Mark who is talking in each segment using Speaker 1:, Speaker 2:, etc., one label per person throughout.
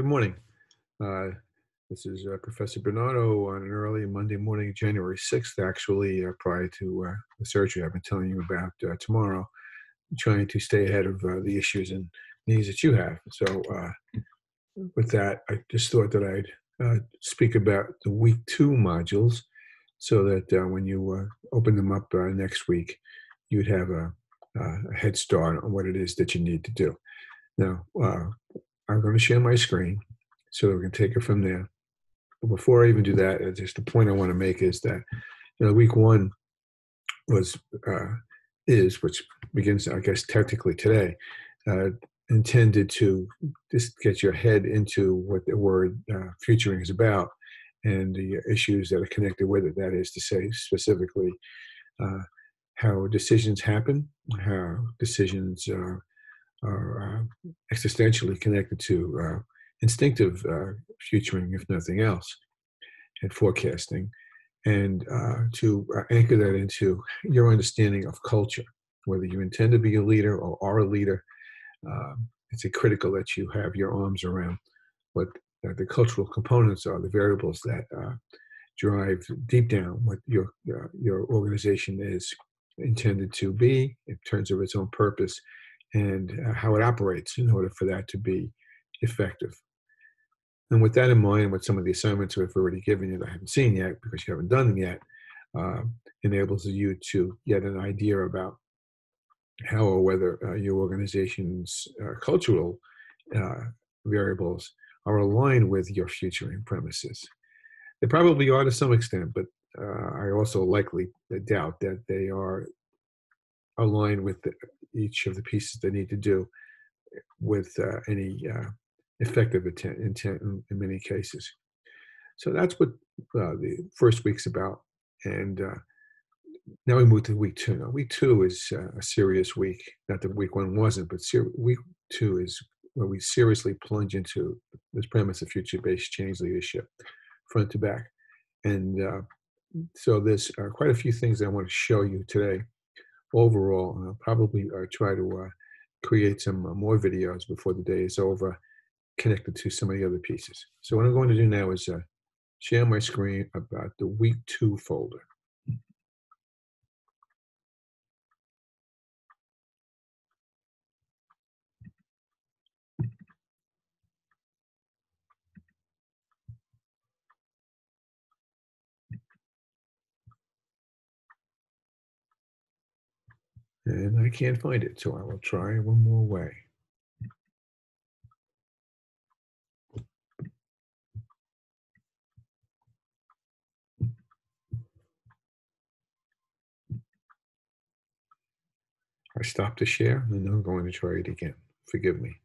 Speaker 1: Good morning. Uh, this is Professor Bernardo on an early Monday morning, January 6th, actually, prior to the surgery I've been telling you about tomorrow, trying to stay ahead of the issues and needs that you have. So, with that, I just thought that I'd speak about the week two modules so that when you open them up next week, you'd have a head start on what it is that you need to do. Now, I'm going to share my screen so we can take it from there. But before I even do that, just the point I want to make is that week one was which begins, I guess, technically today, uh, intended to just get your head into what the word futuring is about and the issues that are connected with it. That is to say, specifically, uh, how decisions happen, how decisions are existentially connected to instinctive futuring, if nothing else, and forecasting, and to anchor that into your understanding of culture, whether you intend to be a leader or are a leader. It's critical that you have your arms around what the cultural components are, the variables that drive deep down what your organization is intended to be in terms of its own purpose and how it operates in order for that to be effective. And with that in mind, with some of the assignments I've already given you that I haven't seen yet because you haven't done them yet, uh, enables you to get an idea about how or whether your organization's cultural uh, variables are aligned with your futuring premises. They probably are to some extent, but I also likely doubt that they are aligned with each of the pieces they need to do with any effective intent in many cases. So that's what the first week's about. And now we move to week two. Now, week two is a serious week. Not that week one wasn't, but week two is where we seriously plunge into this premise of future-based change leadership, front to back. And so there's quite a few things I want to show you today. Overall, I'll probably try to create some more videos before the day is over, connected to some of the other pieces. So what I'm going to do now is share my screen about the week two folder. And I can't find it, so I will try one more way. I stopped the share, and I'm going to try it again. Forgive me.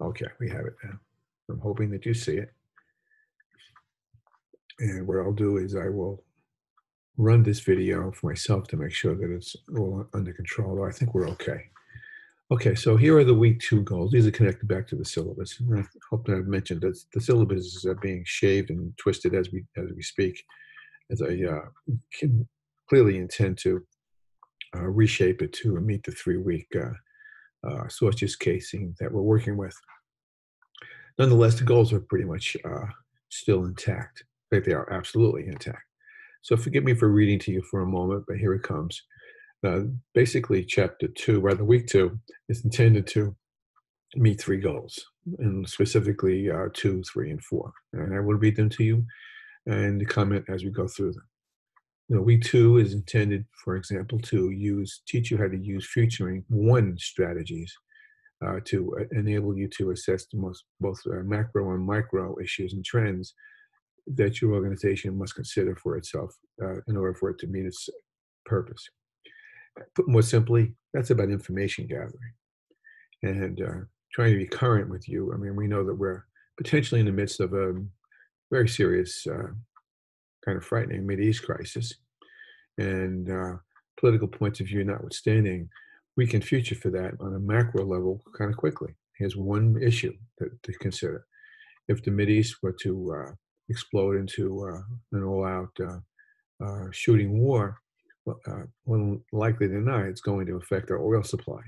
Speaker 1: Okay, we have it now. I'm hoping that you see it. And what I'll do is I will run this video for myself to make sure that it's all under control. I think we're okay. Okay, so here are the week two goals. These are connected back to the syllabus. And I hope that I've mentioned that the syllabus is being shaved and twisted as we speak, as I can clearly intend to reshape it to meet the 3-week source use casing that we're working with. Nonetheless, the goals are pretty much still intact. In fact, they are absolutely intact. So forgive me for reading to you for a moment, but here it comes. Basically, chapter two, rather week two, is intended to meet 3 goals, and specifically 2, 3, and 4. And I will read them to you and comment as we go through them. Week two is intended, for example, to teach you how to use futuring one strategies to enable you to assess both macro and micro issues and trends that your organization must consider for itself in order for it to meet its purpose. Put more simply, that's about information gathering and trying to be current with you. I mean, we know that we're potentially in the midst of a very serious, kind of frightening Mideast crisis, and political points of view notwithstanding, we can future for that on a macro level kind of quickly. Here's one issue to consider. If the Mideast were to explode into an all-out shooting war, more likely than not, it's going to affect our oil supply.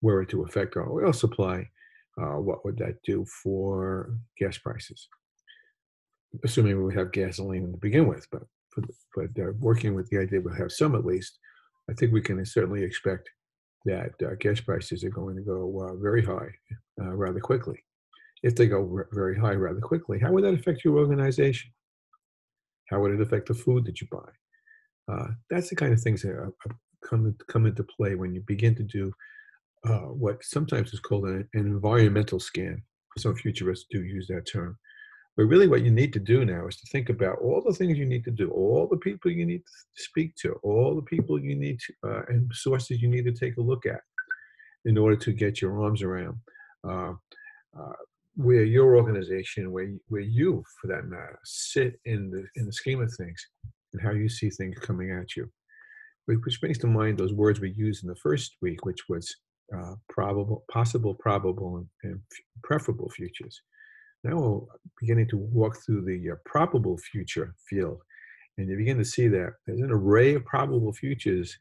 Speaker 1: were it to affect our oil supply, what would that do for gas prices? Assuming we would have gasoline to begin with, but working with the idea we'll have some at least, I think we can certainly expect that gas prices are going to go very high rather quickly. If they go very high rather quickly, how would that affect your organization? How would it affect the food that you buy? That's the kind of things that come into play when you begin to do what sometimes is called an environmental scan. Some futurists do use that term. But really, what you need to do now is to think about all the things you need to do, all the people you need to speak to, all the people you need to, and sources you need to take a look at in order to get your arms around uh, uh, where your organization, where you, for that matter, sit in the scheme of things, and how you see things coming at you. Which brings to mind those words we used in the first week, which was probable, possible, probable, and preferable futures. Now we're beginning to walk through the probable future field, and you begin to see that there's an array of probable futures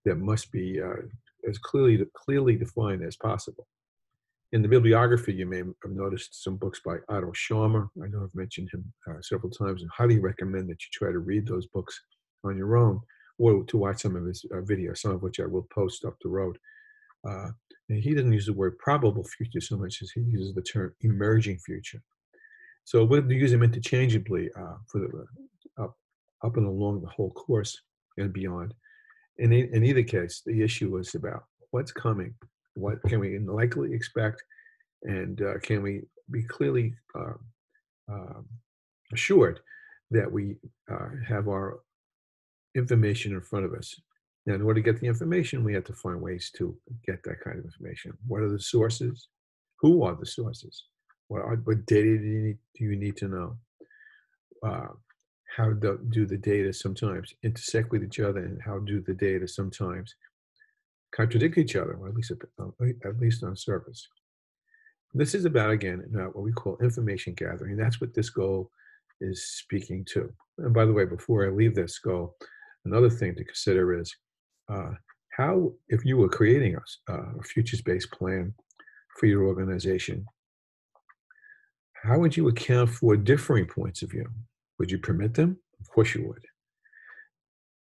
Speaker 1: that must be as clearly defined as possible. In the bibliography, you may have noticed some books by Otto Scharmer. I know I've mentioned him several times, and highly recommend that you try to read those books on your own or to watch some of his videos, some of which I will post up the road. Uh, and he doesn't use the word probable future so much as he uses the term emerging future. So we'll use them interchangeably for up and along the whole course and beyond. In either case, the issue is about what's coming, what can we likely expect, and can we be clearly uh, assured that we have our information in front of us. Now, in order to get the information, we have to find ways to get that kind of information. What are the sources? Who are the sources? What data do you need to know? Uh, how do the data sometimes intersect with each other, and how do the data sometimes contradict each other, or at least on surface? This is about, again, what we call information gathering. That's what this goal is speaking to. And by the way, before I leave this goal, another thing to consider is uh, how, if you were creating a futures-based plan for your organization, how would you account for differing points of view? Would you permit them? Of course you would.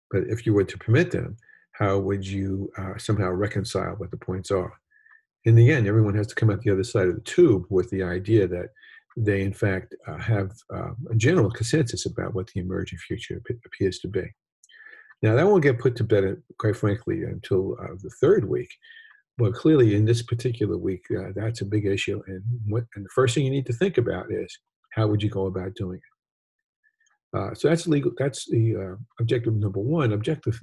Speaker 1: But if you were to permit them, how would you somehow reconcile what the points are? In the end, everyone has to come out the other side of the tube with the idea that they, in fact, have a general consensus about what the emerging future appears to be. Now, that won't get put to bed, quite frankly, until the third week. But clearly, in this particular week, that's a big issue. And the first thing you need to think about is how would you go about doing it? So that's legal. That's the objective number one. Objective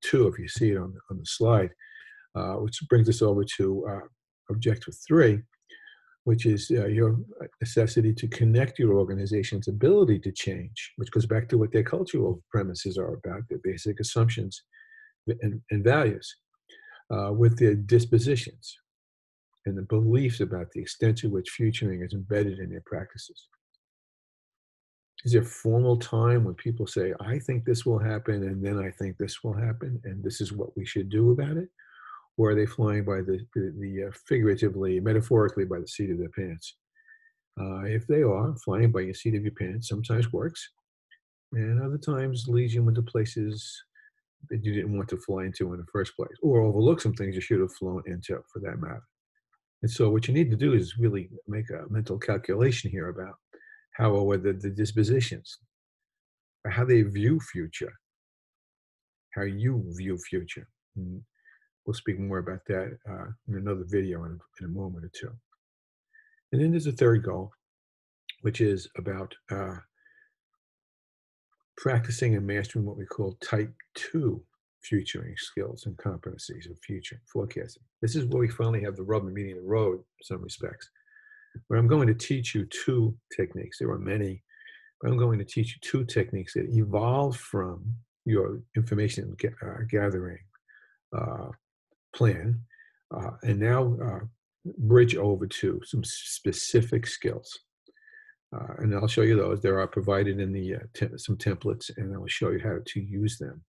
Speaker 1: two, if you see it on the slide, which brings us over to objective three, which is your necessity to connect your organization's ability to change, which goes back to what their cultural premises are about, their basic assumptions and values, with their dispositions and the beliefs about the extent to which futuring is embedded in their practices. Is there a formal time when people say, I think this will happen, and then I think this will happen, and this is what we should do about it? Or are they flying by the figuratively, metaphorically, by the seat of their pants? If they are, flying by your seat of your pants sometimes works, and other times leads you into places that you didn't want to fly into in the first place, or overlook some things you should have flown into, for that matter. And so what you need to do is really make a mental calculation here about how or whether the dispositions, or how they view future, how you view future. And we'll speak more about that in another video in a moment or two. And then there's a third goal, which is about practicing and mastering what we call type 2 futuring skills and competencies of future forecasting. This is where we finally have the rubber meeting the road in some respects, where I'm going to teach you two techniques. There are many, but I'm going to teach you two techniques that evolve from your information gathering plan, and now bridge over to some specific skills. And I'll show you those. They are provided in the some templates, and I will show you how to use them.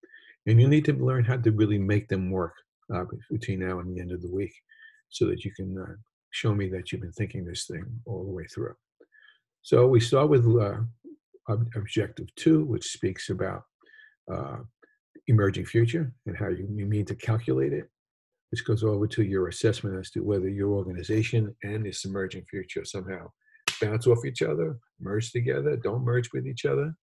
Speaker 1: And you need to learn how to really make them work. between now and the end of the week, so that you can show me that you've been thinking this thing all the way through. So we start with objective 2, which speaks about uh, emerging future and how you mean to calculate it. This goes over to your assessment as to whether your organization and this emerging future somehow bounce off each other, merge together, don't merge with each other.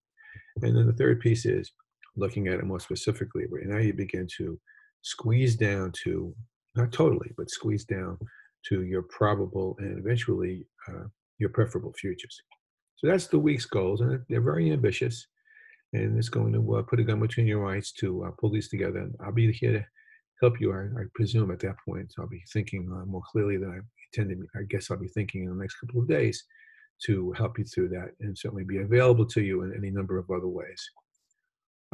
Speaker 1: And then the third piece is looking at it more specifically, where now you begin to squeeze down to, not totally, but squeeze down to your probable and eventually your preferable futures. So that's the week's goals, and they're very ambitious. And it's going to put a gun between your eyes to pull these together. And I'll be here to help you, I presume, at that point. So I'll be thinking more clearly than I intended. I guess I'll be thinking in the next couple of days to help you through that, and certainly be available to you in any number of other ways.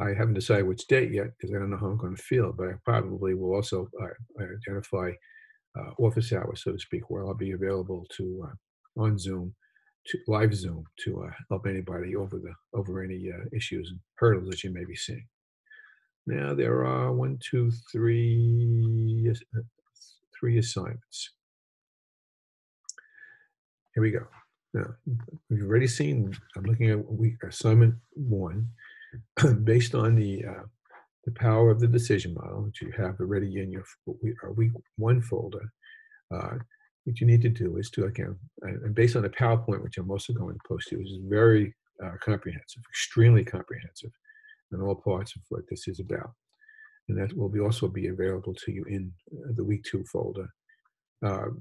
Speaker 1: I haven't decided which date yet because I don't know how I'm going to feel, but I probably will also identify office hours, so to speak, where I'll be available to on Zoom, to live Zoom, to help anybody over any issues and hurdles that you may be seeing. Now there are three assignments. Here we go. Now we've already seen. I'm looking at assignment 1, based on the power of the decision model, which you have already in your week 1 folder. What you need to do is to, again, and based on the PowerPoint, which I'm also going to post to you, which is very comprehensive, extremely comprehensive, in all parts of what this is about. And that will also be available to you in the week 2 folder.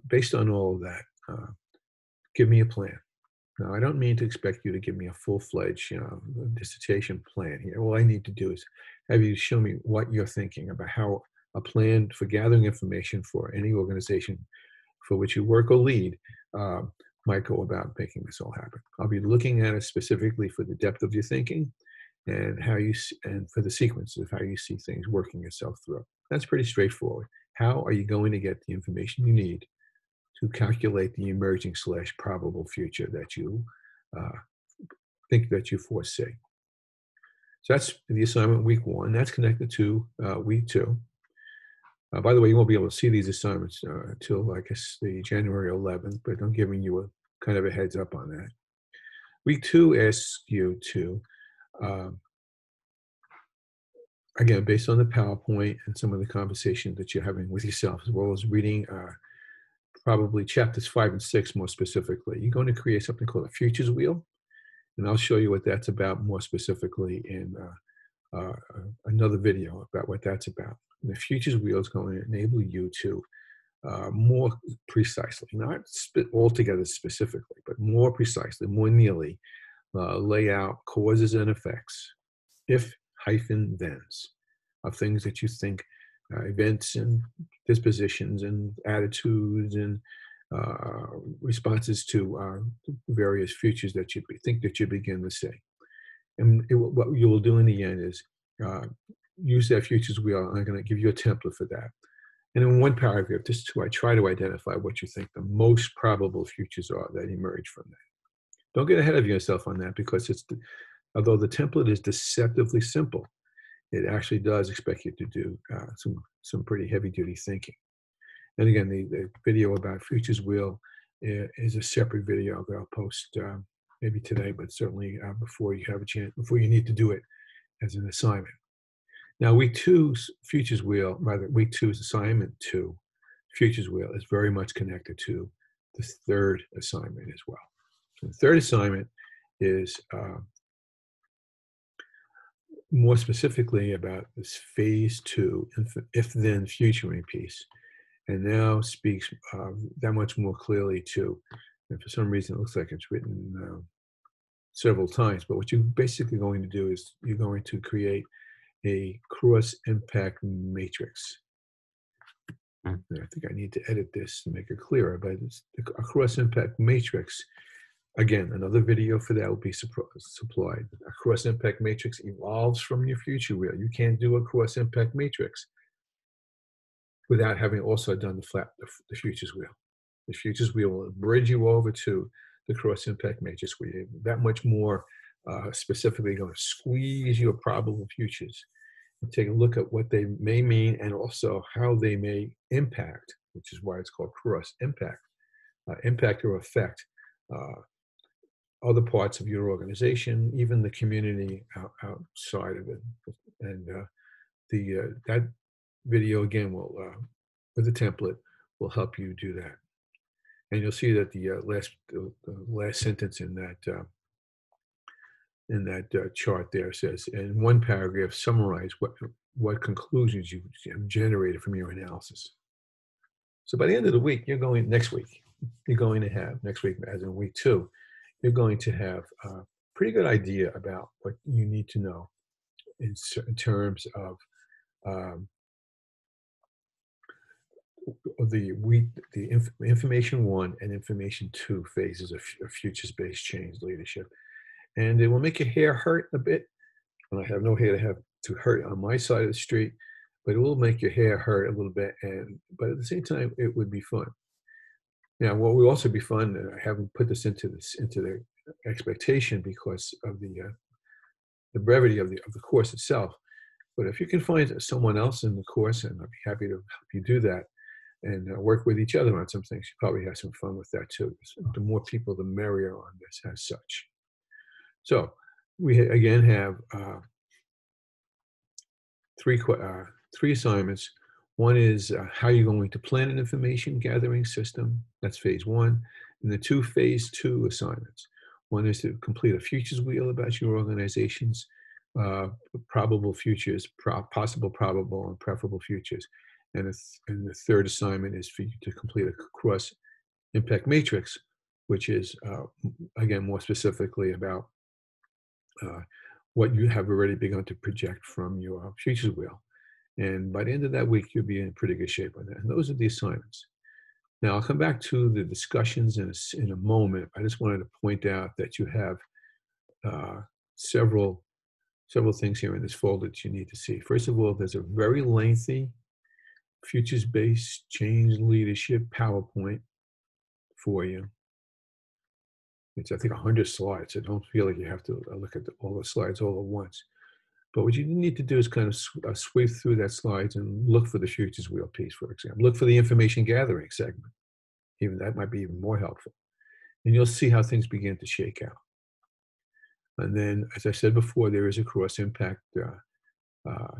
Speaker 1: Based on all of that, give me a plan. Now, I don't mean to expect you to give me a full-fledged, dissertation plan here. All I need to do is have you show me what you're thinking about how a plan for gathering information for any organization for which you work or lead might go about making this all happen. I'll be looking at it specifically for the depth of your thinking and and for the sequence of how you see things working yourself through. That's pretty straightforward. How are you going to get the information you need to calculate the emerging / probable future that you think that you foresee? So that's the assignment week 1. That's connected to week 2. By the way, you won't be able to see these assignments until, I guess, the January 11th, but I'm giving you a kind of a heads up on that. Week 2 asks you to, again, based on the PowerPoint and some of the conversations that you're having with yourself, as well as reading probably chapters 5 and 6 more specifically, you're going to create something called a futures wheel. And I'll show you what that's about more specifically in another video about what that's about. And the futures wheel is going to enable you to more precisely, not altogether specifically, but more precisely, more nearly lay out causes and effects, if-thens, of things that you think, events and dispositions and attitudes and responses to various futures that you think that you begin to see. And what you will do in the end is use that futures wheel. I'm going to give you a template for that. And in one paragraph, just to try to identify what you think the most probable futures are that emerge from that. Don't get ahead of yourself on that, because although the template is deceptively simple, it actually does expect you to do some pretty heavy-duty thinking. And again, the video about futures wheel is a separate video that I'll post maybe today, but certainly before you have a chance, before you need to do it as an assignment. Now, week 2's futures wheel, rather week 2's assignment 2, futures wheel, is very much connected to the third assignment as well. So the third assignment is more specifically about this phase 2, if-then futuring piece, and now speaks that much more clearly to, and for some reason it looks like it's written several times, but what you're basically going to do is you're going to create a cross-impact matrix. And I think I need to edit this to make it clearer, but it's a cross-impact matrix. Again, another video for that will be supplied. A cross-impact matrix evolves from your future wheel. You can't do a cross-impact matrix without having also done the futures wheel. The futures wheel will bridge you over to the cross-impact matrix, where you're that much more specifically going to squeeze your probable futures and take a look at what they may mean and also how they may impact, which is why it's called cross impact, impact or affect uh, other parts of your organization, even the community outside of it. And the that video again will, with the template, will help you do that. And you'll see that the last sentence in that chart there says, in one paragraph, summarize what conclusions you have generated from your analysis. So by the end of the week, next week, you're going to have, next week as in week 2, you're going to have a pretty good idea about what you need to know in terms of um, information 1 and information 2 phases of futures-based change leadership. And it will make your hair hurt a bit. And I have no hair to hurt on my side of the street, but it will make your hair hurt a little bit. But at the same time, it would be fun. Now, what will also be fun, and I haven't put this into the expectation because of the brevity of the course itself. But if you can find someone else in the course, and I'd be happy to help you do that, and work with each other on some things, you probably have some fun with that too. The more people, the merrier on this as such. So we again have three assignments. One is how you're going to plan an information gathering system. That's phase 1. And the 2 phase 2 assignments. One is to complete a futures wheel about your organization's probable futures, possible, probable, and preferable futures. And the third assignment is for you to complete a cross impact matrix, which is, again, more specifically about what you have already begun to project from your futures wheel. And by the end of that week, you'll be in pretty good shape on that. And those are the assignments. Now, I'll come back to the discussions in a moment. I just wanted to point out that you have several things here in this folder that you need to see. First of all, there's a very lengthy futures-based change leadership PowerPoint for you. It's, I think, 100 slides. So don't feel like you have to look at all the slides all at once. But what you need to do is kind of sweep through that slides and look for the futures wheel piece, for example. Look for the information gathering segment. Even that might be even more helpful. And you'll see how things begin to shake out. And then, as I said before, there is a cross impact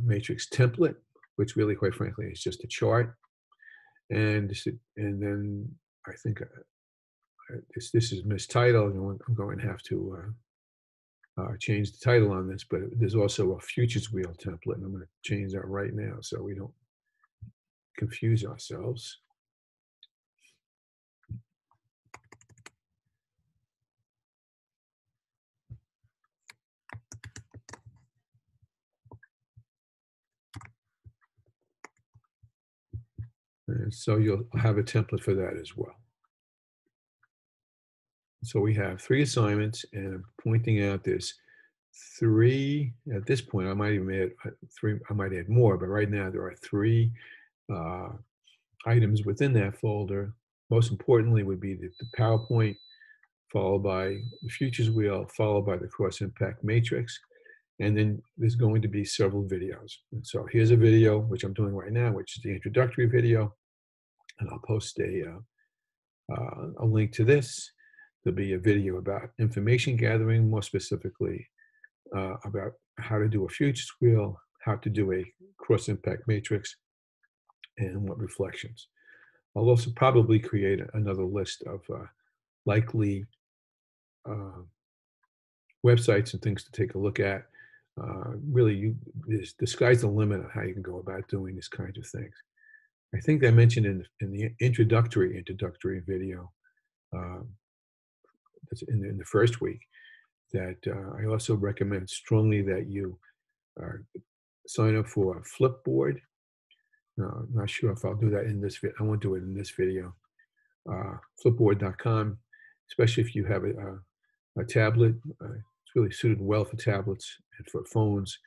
Speaker 1: matrix template, which really, quite frankly, is just a chart. And then I think this is mistitled, and I'm going to have to change the title on this, but there's also a futures wheel template, and I'm going to change that right now so we don't confuse ourselves. And so you'll have a template for that as well. So we have 3 assignments, and I'm pointing out there's 3, at this point, I might even add 3, I might add more, but right now there are 3 items within that folder. Most importantly would be the PowerPoint, followed by the futures wheel, followed by the cross impact matrix. And then there's going to be several videos. And so here's a video, which I'm doing right now, which is the introductory video. And I'll post a link to this. There'll be a video about information gathering, more specifically about how to do a futures wheel, how to do a cross impact matrix, and what reflections. I'll also probably create another list of likely websites and things to take a look at. Really, the sky's the limit on how you can go about doing these kinds of things. I think I mentioned in the introductory video that's in the first week that I also recommend strongly that you sign up for a Flipboard. I'm not sure if I'll do that in this video. I won't do it in this video. Flipboard.com, especially if you have a tablet. It's really suited well for tablets and for phones.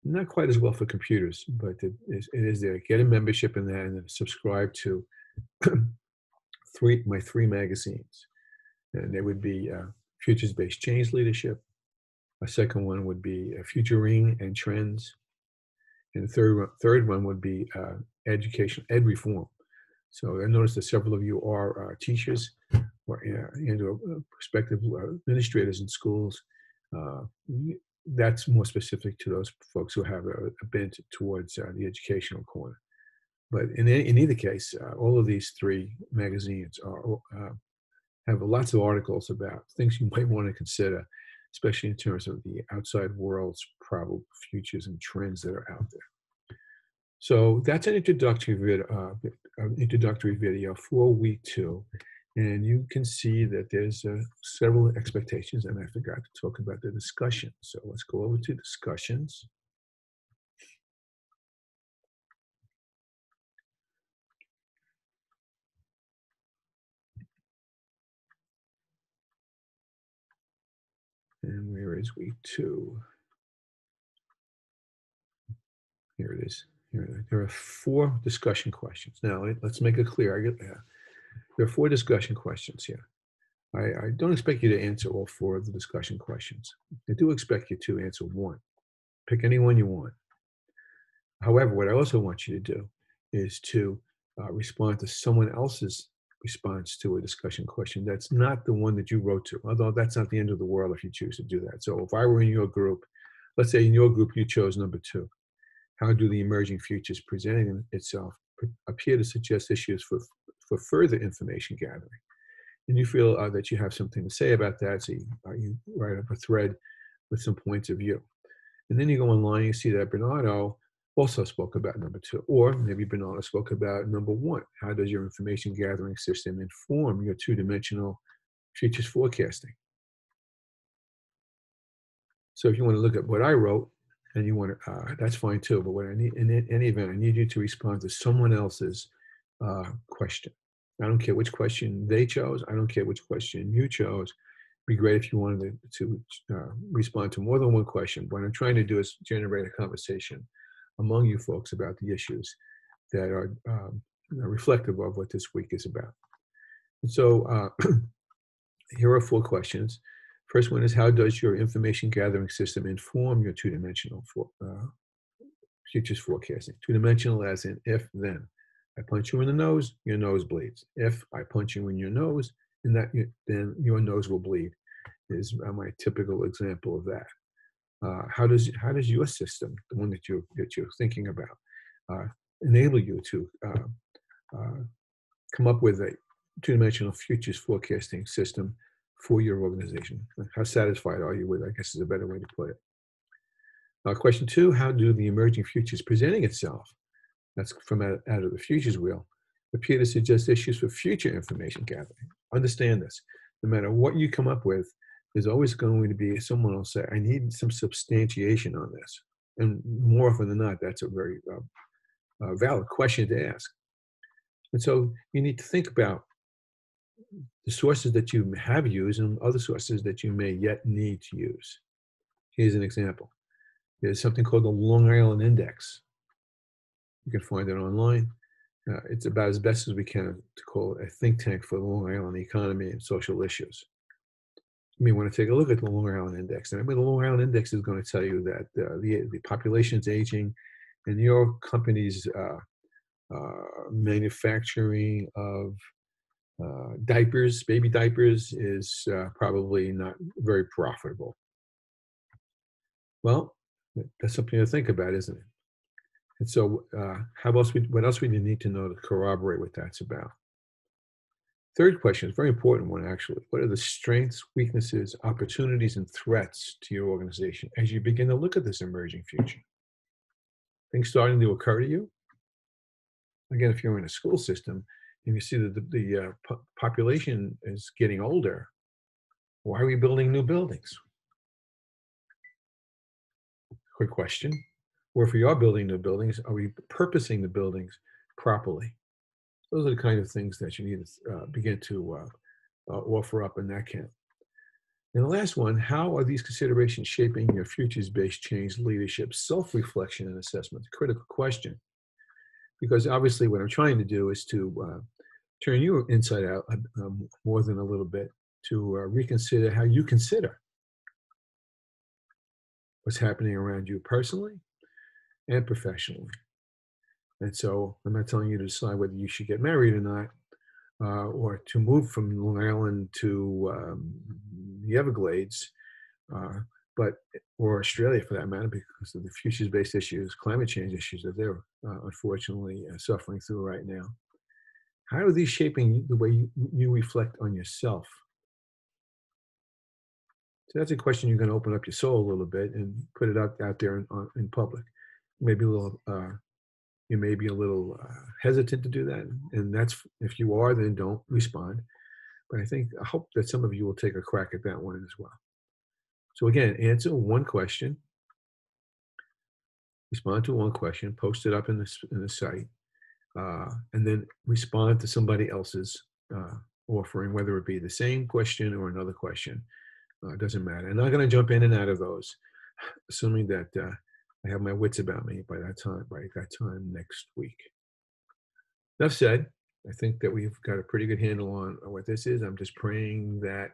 Speaker 1: Not quite as well for computers, but it is there. Get a membership in that and then subscribe to my 3 magazines. And they would be Futures-Based Change Leadership. A second one would be Futuring and Trends. And the third one would be ed reform. So I noticed that several of you are teachers or prospective administrators in schools. Uh, that's more specific to those folks who have a bent towards the educational corner. But in either case, all of these three magazines have lots of articles about things you might want to consider, especially in terms of the outside world's probable futures and trends that are out there. So that's an introductory video for week 2. And you can see that there's several expectations, and I forgot to talk about the discussion. So let's go over to discussions. And where is week 2? Here it is. There are 4 discussion questions. Now, let's make it clear. There are 4 discussion questions here. I don't expect you to answer all 4 of the discussion questions. I do expect you to answer 1. Pick any one you want. However, what I also want you to do is to respond to someone else's response to a discussion question that's not the one that you wrote to, although that's not the end of the world if you choose to do that. So if I were in your group, let's say in your group you chose number 2. How do the emerging futures presenting itself appear to suggest issues for further information gathering? And you feel that you have something to say about that, so you write up a thread with some points of view. And then you go online, you see that Bernardo also spoke about number 2, or maybe Bernardo spoke about number 1. How does your information gathering system inform your 2-dimensional futures forecasting? So if you want to look at what I wrote, and you want to, that's fine too. But what I need, in any event, I need you to respond to someone else's question. I don't care which question they chose. I don't care which question you chose. It'd be great if you wanted to respond to more than one question. What I'm trying to do is generate a conversation among you folks about the issues that are reflective of what this week is about. And so here are 4 questions. First one is, how does your information gathering system inform your 2-dimensional futures forecasting? 2-dimensional as in if, then. I punch you in the nose, your nose bleeds. If I punch you in your nose, then your nose will bleed, is my typical example of that. How does your system, the one that you're thinking about, enable you to come up with a 2-dimensional futures forecasting system for your organization? How satisfied are you with it, I guess is a better way to put it. Question 2, how do the emerging futures presenting itself, that's from out of the futures wheel, appear to suggest issues for future information gathering? Understand this. No matter what you come up with, there's always going to be someone will say, I need some substantiation on this. And more often than not, that's a very valid question to ask. And so you need to think about the sources that you have used and other sources that you may yet need to use. Here's an example. There's something called the Long Island Index. You can find it online. It's about as best as we can to call it a think tank for the Long Island economy and social issues. You may want to take a look at the Long Island Index. And the Long Island Index is going to tell you that the population is aging, and your company's manufacturing of diapers, baby diapers, is probably not very profitable. Well, that's something to think about, isn't it? And so what else would you need to know to corroborate what that's about? Third question is a very important one, actually. What are the strengths, weaknesses, opportunities, and threats to your organization as you begin to look at this emerging future? Things starting to occur to you? Again, if you're in a school system and you see that the population is getting older, why are we building new buildings? Quick question. Or if we are building new buildings, are we purposing the buildings properly? Those are the kind of things that you need to begin to offer up in that camp. And the last one, how are these considerations shaping your futures-based change leadership self-reflection and assessment? Critical question. Because obviously what I'm trying to do is to turn you inside out more than a little bit, to reconsider how you consider what's happening around you personally, and professionally. And so I'm not telling you to decide whether you should get married or not, or to move from Long Island to the Everglades, uh, but or Australia for that matter, because of the futures-based issues, climate change issues that they're unfortunately suffering through right now. How are these shaping the way you reflect on yourself? So that's a question you're going to open up your soul a little bit and put it out there in public. Maybe a little. You may be a little hesitant to do that, and that's if you are, then don't respond. But I hope that some of you will take a crack at that one as well. So again, answer one question, respond to one question, post it up in the site, and then respond to somebody else's offering, whether it be the same question or another question. It doesn't matter. I'm not going to jump in and out of those, assuming that I have my wits about me by that time. By that time next week. Enough said. I think that we've got a pretty good handle on what this is. I'm just praying that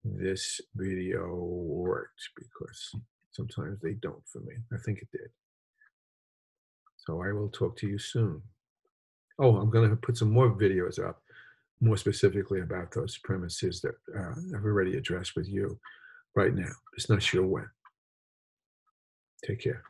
Speaker 1: this video worked because sometimes they don't for me. I think it did. So I will talk to you soon. Oh, I'm going to put some more videos up, more specifically about those premises that I've already addressed with you right now. Just not sure when. Take care.